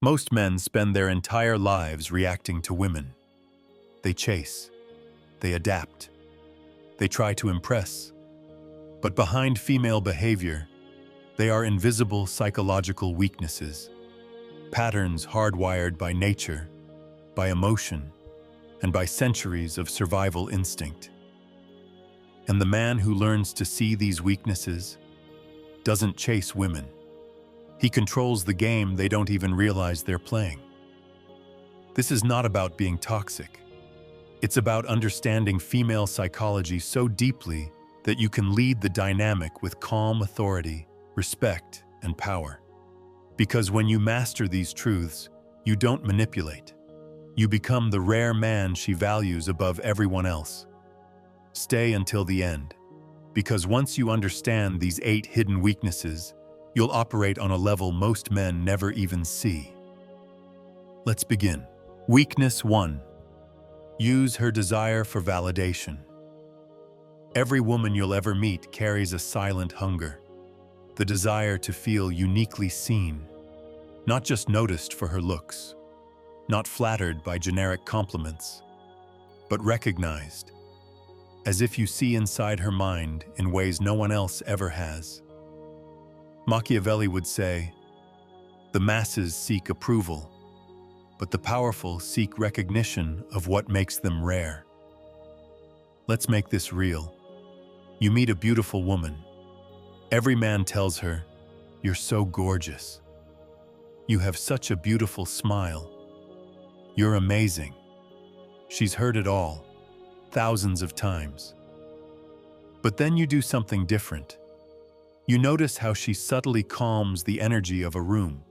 Most men spend their entire lives reacting to women. They chase, they adapt, they try to impress. But behind female behavior, they are invisible psychological weaknesses, patterns hardwired by nature, by emotion, and by centuries of survival instinct. And the man who learns to see these weaknesses doesn't chase women. He controls the game they don't even realize they're playing. This is not about being toxic. It's about understanding female psychology so deeply that you can lead the dynamic with calm authority, respect, and power. Because when you master these truths, you don't manipulate. You become the rare man she values above everyone else. Stay until the end, because once you understand these 8 hidden weaknesses, you'll operate on a level most men never even see. Let's begin. Weakness 1. Use her desire for validation. Every woman you'll ever meet carries a silent hunger, the desire to feel uniquely seen, not just noticed for her looks, not flattered by generic compliments, but recognized, as if you see inside her mind in ways no one else ever has. Machiavelli would say, "The masses seek approval, but the powerful seek recognition of what makes them rare." Let's make this real. You meet a beautiful woman. Every man tells her, "You're so gorgeous. You have such a beautiful smile. You're amazing." She's heard it all, thousands of times. But then you do something different. You notice how she subtly calms the energy of a room.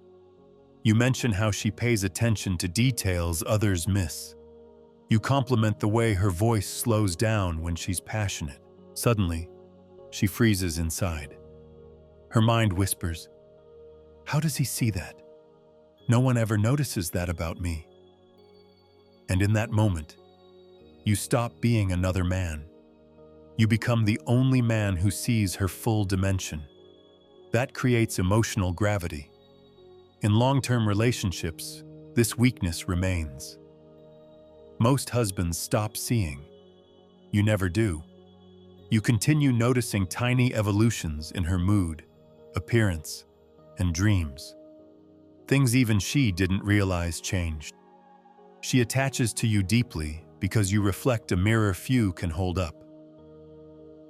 You mention how she pays attention to details others miss. You compliment the way her voice slows down when she's passionate. Suddenly, she freezes inside. Her mind whispers, "How does he see that? No one ever notices that about me." And in that moment, you stop being another man. You become the only man who sees her full dimension. That creates emotional gravity. In long-term relationships, this weakness remains. Most husbands stop seeing. You never do. You continue noticing tiny evolutions in her mood, appearance, and dreams. Things even she didn't realize changed. She attaches to you deeply because you reflect a mirror few can hold up.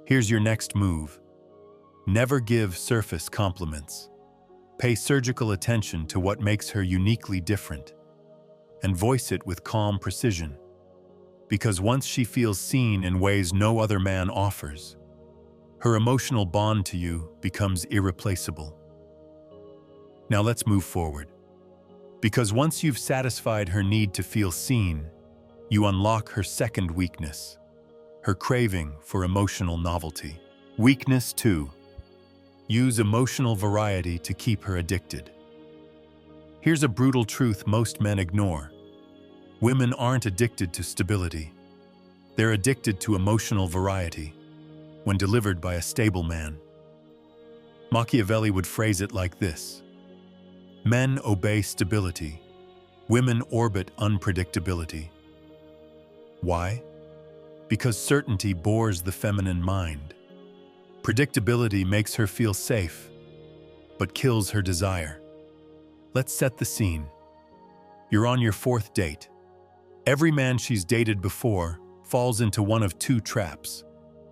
Here's your next move. Never give surface compliments. Pay surgical attention to what makes her uniquely different, and voice it with calm precision. Because once she feels seen in ways no other man offers, her emotional bond to you becomes irreplaceable. Now let's move forward. Because once you've satisfied her need to feel seen, you unlock her second weakness, her craving for emotional novelty. Weakness 2. Use emotional variety to keep her addicted. Here's a brutal truth most men ignore. Women aren't addicted to stability. They're addicted to emotional variety, when delivered by a stable man. Machiavelli would phrase it like this: "Men obey stability. Women orbit unpredictability." Why? Because certainty bores the feminine mind. Predictability makes her feel safe, but kills her desire. Let's set the scene. You're on your 4th date. Every man she's dated before falls into one of 2 traps: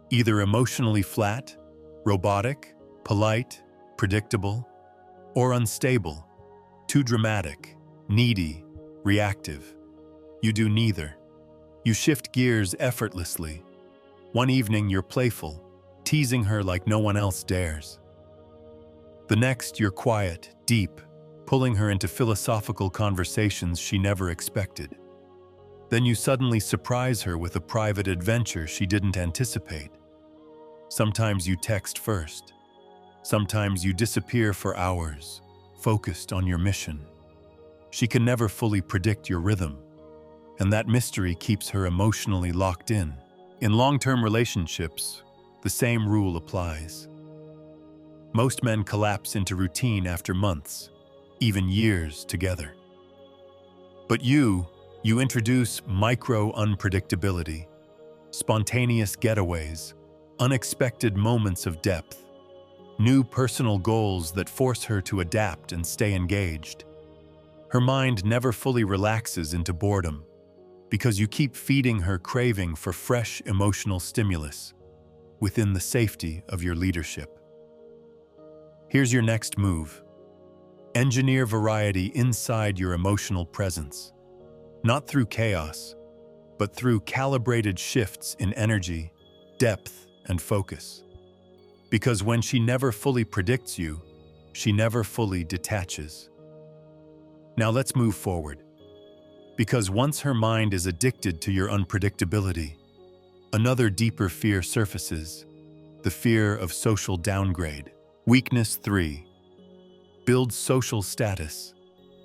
either emotionally flat, robotic, polite, predictable, or unstable, too dramatic, needy, reactive. You do neither. You shift gears effortlessly. One evening you're playful, teasing her like no one else dares. The next you're quiet, deep, pulling her into philosophical conversations she never expected. Then you suddenly surprise her with a private adventure she didn't anticipate. Sometimes you text first. Sometimes you disappear for hours, focused on your mission. She can never fully predict your rhythm, and that mystery keeps her emotionally locked in. In long-term relationships, the same rule applies. Most men collapse into routine after months, even years together. But you introduce micro-unpredictability, spontaneous getaways, unexpected moments of depth, new personal goals that force her to adapt and stay engaged. Her mind never fully relaxes into boredom, because you keep feeding her craving for fresh emotional stimulus within the safety of your leadership. Here's your next move. Engineer variety inside your emotional presence, not through chaos, but through calibrated shifts in energy, depth, and focus. Because when she never fully predicts you, she never fully detaches. Now let's move forward. Because once her mind is addicted to your unpredictability, another deeper fear surfaces, the fear of social downgrade. Weakness 3. Builds social status.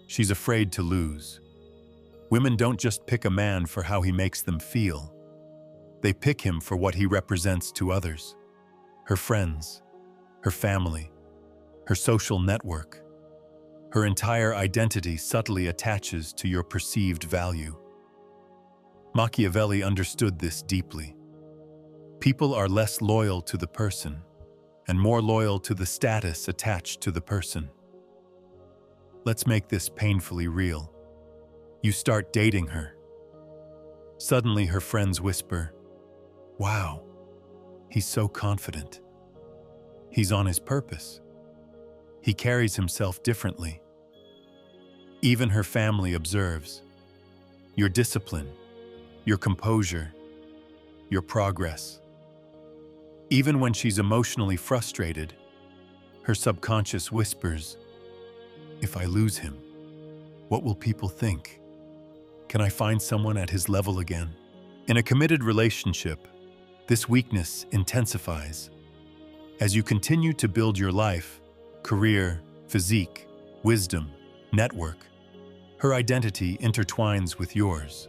She's afraid to lose. Women don't just pick a man for how he makes them feel. They pick him for what he represents to others. Her friends, her family, her social network. Her entire identity subtly attaches to your perceived value. Machiavelli understood this deeply. People are less loyal to the person and more loyal to the status attached to the person. Let's make this painfully real. You start dating her. Suddenly her friends whisper, "Wow, he's so confident. He's on his purpose. He carries himself differently." Even her family observes your discipline, your composure, your progress. Even when she's emotionally frustrated, her subconscious whispers, "If I lose him, what will people think? Can I find someone at his level again?" In a committed relationship, this weakness intensifies. As you continue to build your life, career, physique, wisdom, network, her identity intertwines with yours.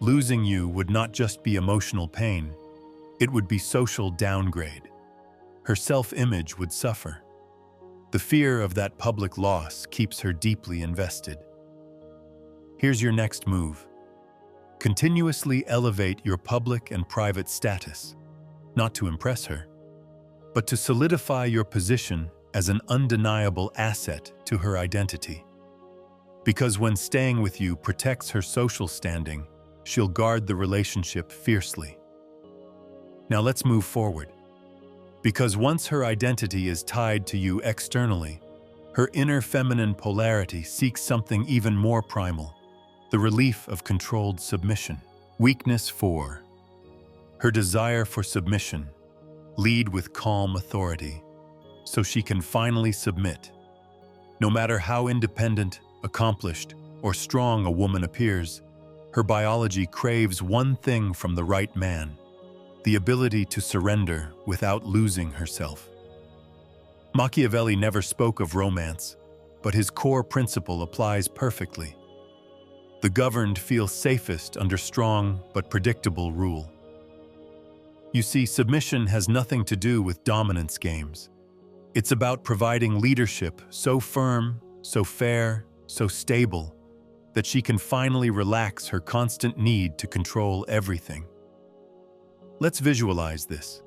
Losing you would not just be emotional pain, it would be social downgrade. Her self-image would suffer. The fear of that public loss keeps her deeply invested. Here's your next move. Continuously elevate your public and private status, not to impress her, but to solidify your position as an undeniable asset to her identity. Because when staying with you protects her social standing, she'll guard the relationship fiercely. Now let's move forward. Because once her identity is tied to you externally, her inner feminine polarity seeks something even more primal, the relief of controlled submission. Weakness 4. Her desire for submission. Lead with calm authority, so she can finally submit. No matter how independent, accomplished, or strong a woman appears, her biology craves one thing from the right man: the ability to surrender without losing herself. Machiavelli never spoke of romance, but his core principle applies perfectly. The governed feel safest under strong but predictable rule. You see, submission has nothing to do with dominance games. It's about providing leadership so firm, so fair, so stable, that she can finally relax her constant need to control everything. Let's visualize this.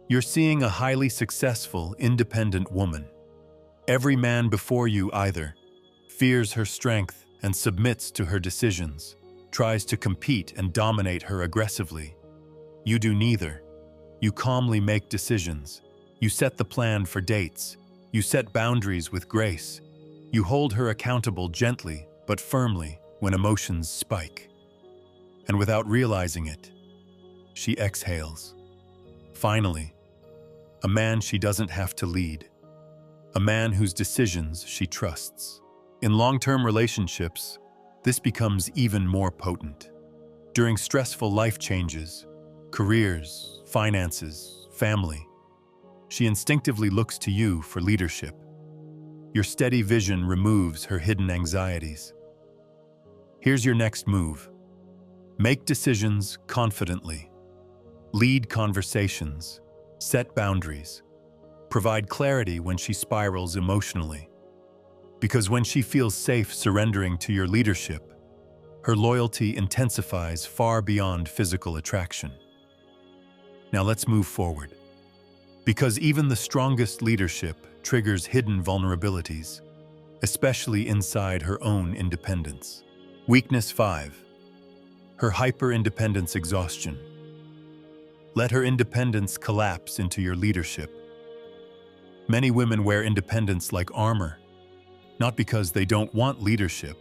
You're seeing a highly successful, independent woman. Every man before you either fears her strength and submits to her decisions, tries to compete and dominate her aggressively. You do neither. You calmly make decisions. You set the plan for dates. You set boundaries with grace. You hold her accountable gently but firmly when emotions spike. And without realizing it, she exhales. Finally, a man she doesn't have to lead. A man whose decisions she trusts. In long-term relationships, this becomes even more potent. During stressful life changes, careers, finances, family, she instinctively looks to you for leadership. Your steady vision removes her hidden anxieties. Here's your next move. Make decisions confidently. Lead conversations. Set boundaries. Provide clarity when she spirals emotionally. Because when she feels safe surrendering to your leadership, Her loyalty intensifies far beyond physical attraction. Now let's move forward. Because even the strongest leadership triggers hidden vulnerabilities, especially inside her own independence. Weakness 5. Her hyper-independence exhaustion. Let her independence collapse into your leadership. Many women wear independence like armor, not because they don't want leadership,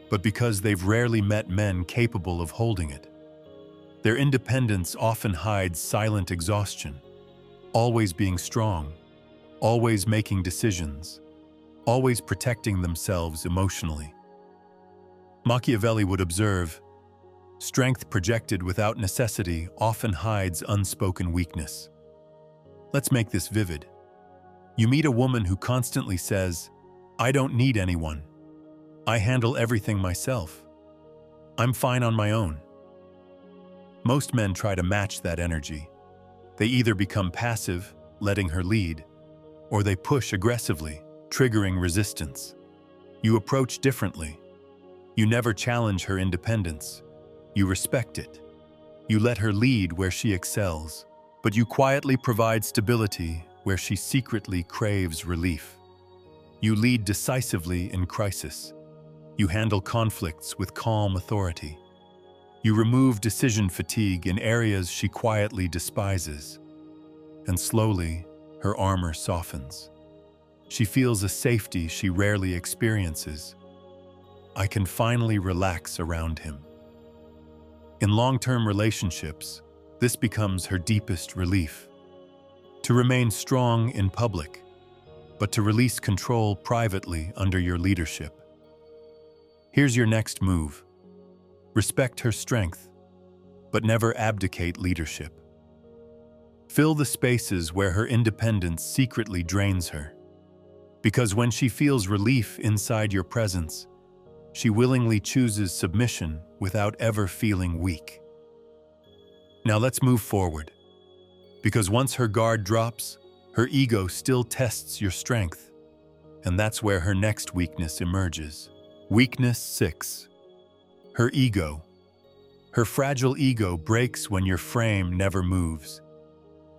but because they've rarely met men capable of holding it. Their independence often hides silent exhaustion, always being strong, always making decisions, always protecting themselves emotionally. Machiavelli would observe, strength projected without necessity often hides unspoken weakness. Let's make this vivid. You meet a woman who constantly says, "I don't need anyone. I handle everything myself. I'm fine on my own." Most men try to match that energy. They either become passive, letting her lead, or they push aggressively, triggering resistance. You approach differently. You never challenge her independence. You respect it. You let her lead where she excels, but you quietly provide stability where she secretly craves relief. You lead decisively in crisis. You handle conflicts with calm authority. You remove decision fatigue in areas she quietly despises. And slowly, her armor softens. She feels a safety she rarely experiences. I can finally relax around him. In long-term relationships, this becomes her deepest relief. To remain strong in public, but to release control privately under your leadership. Here's your next move. Respect her strength, but never abdicate leadership. Fill the spaces where her independence secretly drains her. Because when she feels relief inside your presence, she willingly chooses submission without ever feeling weak. Now let's move forward. Because once her guard drops, her ego still tests your strength. And that's where her next weakness emerges. Weakness 6. Her ego. Her fragile ego breaks when your frame never moves.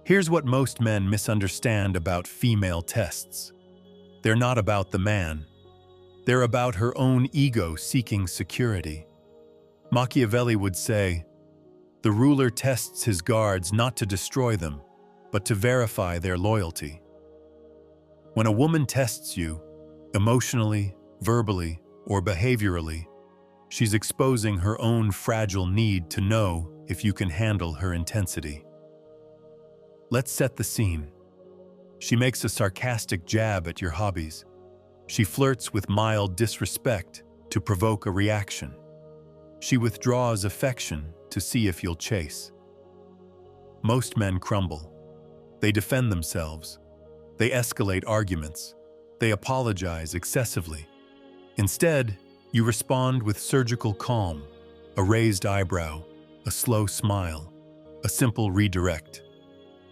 Here's what most men misunderstand about female tests. They're not about the man. They're about her own ego seeking security. Machiavelli would say, "The ruler tests his guards not to destroy them, but to verify their loyalty." When a woman tests you, emotionally, verbally, or behaviorally, she's exposing her own fragile need to know if you can handle her intensity. Let's set the scene. She makes a sarcastic jab at your hobbies. She flirts with mild disrespect to provoke a reaction. She withdraws affection to see if you'll chase. Most men crumble. They defend themselves. They escalate arguments. They apologize excessively. Instead, you respond with surgical calm, a raised eyebrow, a slow smile, a simple redirect.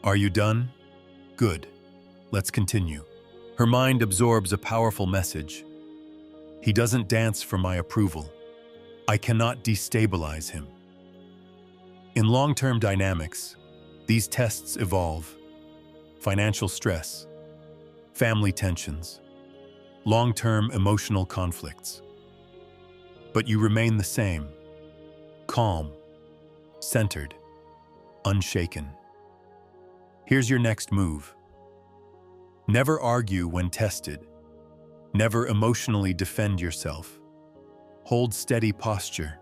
Are you done? Good. Let's continue. Her mind absorbs a powerful message. He doesn't dance for my approval. I cannot destabilize him. In long-term dynamics, these tests evolve. Financial stress, family tensions, long-term emotional conflicts. But you remain the same, calm, centered, unshaken. Here's your next move. Never argue when tested. Never emotionally defend yourself. Hold steady posture.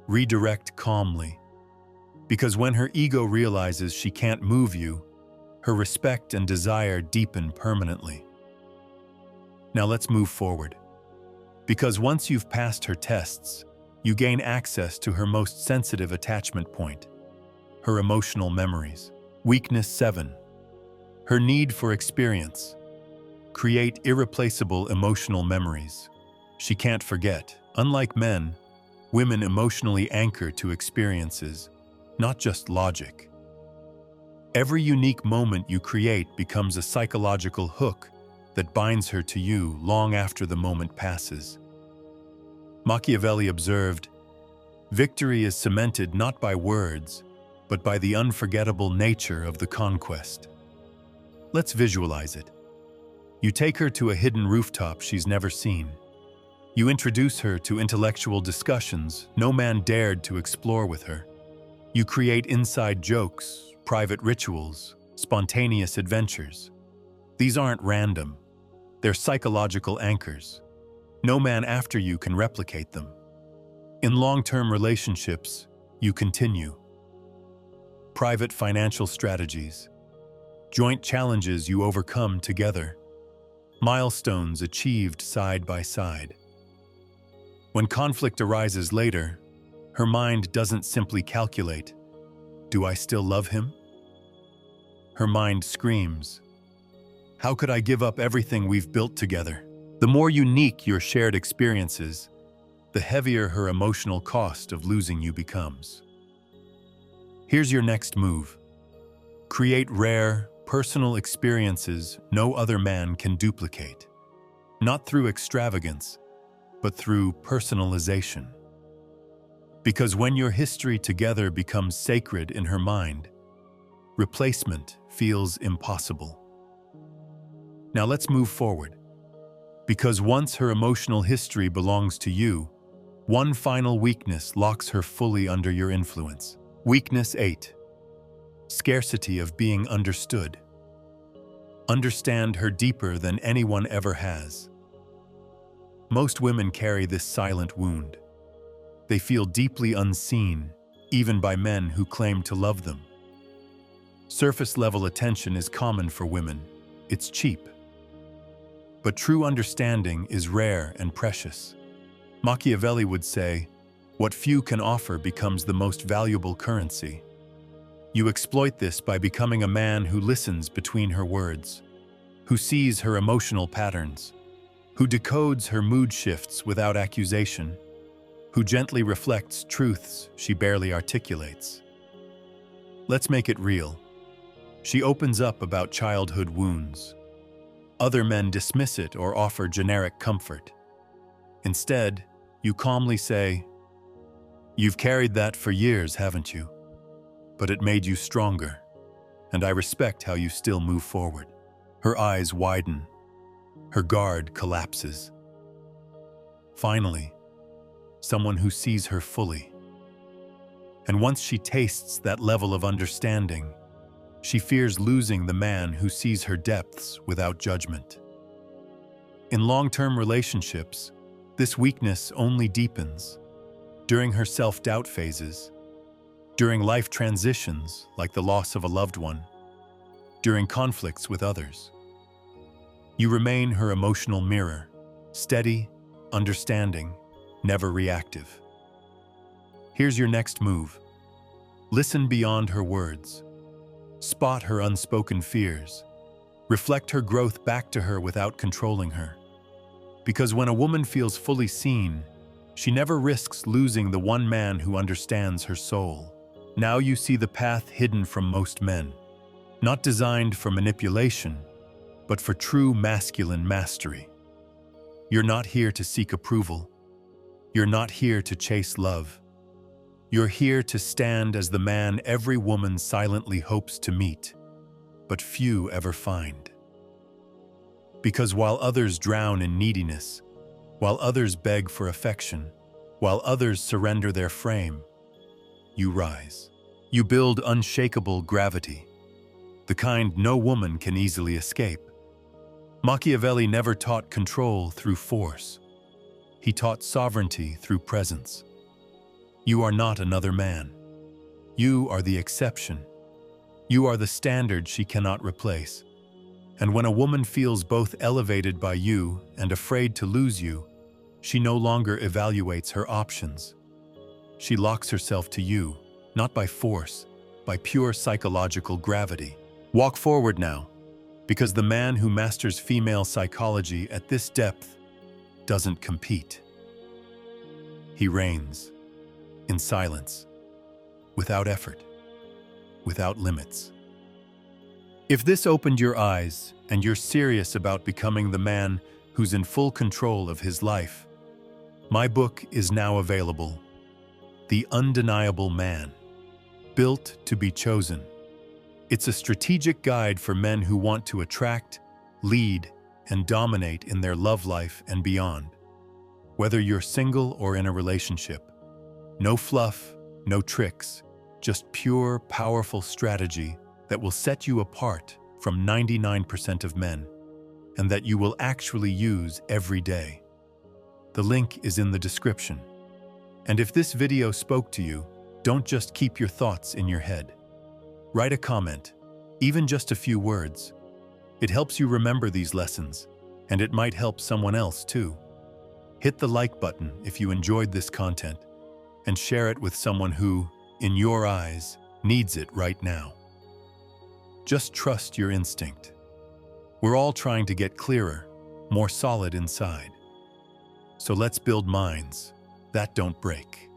Redirect calmly. Because when her ego realizes she can't move you, her respect and desire deepen permanently. Now let's move forward. Because once you've passed her tests, you gain access to her most sensitive attachment point, her emotional memories. Weakness 7. Her need for experience. Create irreplaceable emotional memories. She can't forget. Unlike men, women emotionally anchor to experiences, not just logic. Every unique moment you create becomes a psychological hook that binds her to you long after the moment passes. Machiavelli observed, Victory is cemented not by words, but by the unforgettable nature of the conquest. Let's visualize it. You take her to a hidden rooftop she's never seen. You introduce her to intellectual discussions no man dared to explore with her. You create inside jokes, private rituals, spontaneous adventures. These aren't random. They're psychological anchors. No man after you can replicate them. In long-term relationships, you continue. Private financial strategies. Joint challenges you overcome together. Milestones achieved side by side. When conflict arises later, her mind doesn't simply calculate, "Do I still love him?" Her mind screams, "How could I give up everything we've built together?" The more unique your shared experiences, the heavier her emotional cost of losing you becomes. Here's your next move. Create rare, personal experiences no other man can duplicate. Not through extravagance, but through personalization. Because when your history together becomes sacred in her mind, replacement feels impossible. Now let's move forward. Because once her emotional history belongs to you, one final weakness locks her fully under your influence. Weakness 8. Scarcity of being understood. Understand her deeper than anyone ever has. Most women carry this silent wound. They feel deeply unseen, even by men who claim to love them. Surface-level attention is common for women. It's cheap. But true understanding is rare and precious. Machiavelli would say, "What few can offer becomes the most valuable currency." You exploit this by becoming a man who listens between her words, who sees her emotional patterns, who decodes her mood shifts without accusation, who gently reflects truths she barely articulates. Let's make it real. She opens up about childhood wounds. Other men dismiss it or offer generic comfort. Instead, you calmly say, "You've carried that for years, haven't you? But it made you stronger, and I respect how you still move forward." Her eyes widen. Her guard collapses. Finally, someone who sees her fully. And once she tastes that level of understanding, she fears losing the man who sees her depths without judgment. In long-term relationships, this weakness only deepens. During her self-doubt phases, during life transitions like the loss of a loved one, during conflicts with others. You remain her emotional mirror, steady, understanding, never reactive. Here's your next move. Listen beyond her words. Spot her unspoken fears. Reflect her growth back to her without controlling her. Because when a woman feels fully seen, she never risks losing the one man who understands her soul. Now you see the path hidden from most men, not designed for manipulation, but for true masculine mastery. You're not here to seek approval. You're not here to chase love. You're here to stand as the man every woman silently hopes to meet, but few ever find. Because while others drown in neediness, while others beg for affection, while others surrender their frame, you rise. You build unshakable gravity, the kind no woman can easily escape. Machiavelli never taught control through force. He taught sovereignty through presence. You are not another man. You are the exception. You are the standard she cannot replace. And when a woman feels both elevated by you and afraid to lose you, she no longer evaluates her options. She locks herself to you, not by force, by pure psychological gravity. Walk forward now, because the man who masters female psychology at this depth doesn't compete. He reigns, in silence, without effort, without limits. If this opened your eyes and you're serious about becoming the man who's in full control of his life, my book is now available. the undeniable man, built to be chosen. It's a strategic guide for men who want to attract, lead, and dominate in their love life and beyond. Whether you're single or in a relationship, no fluff, no tricks, just pure, powerful strategy that will set you apart from 99% of men, and that you will actually use every day. The link is in the description. And if this video spoke to you, don't just keep your thoughts in your head. Write a comment, even just a few words. It helps you remember these lessons, and it might help someone else too. Hit the like button if you enjoyed this content, and share it with someone who, in your eyes, needs it right now. Just trust your instinct. We're all trying to get clearer, more solid inside. So let's build minds that don't break.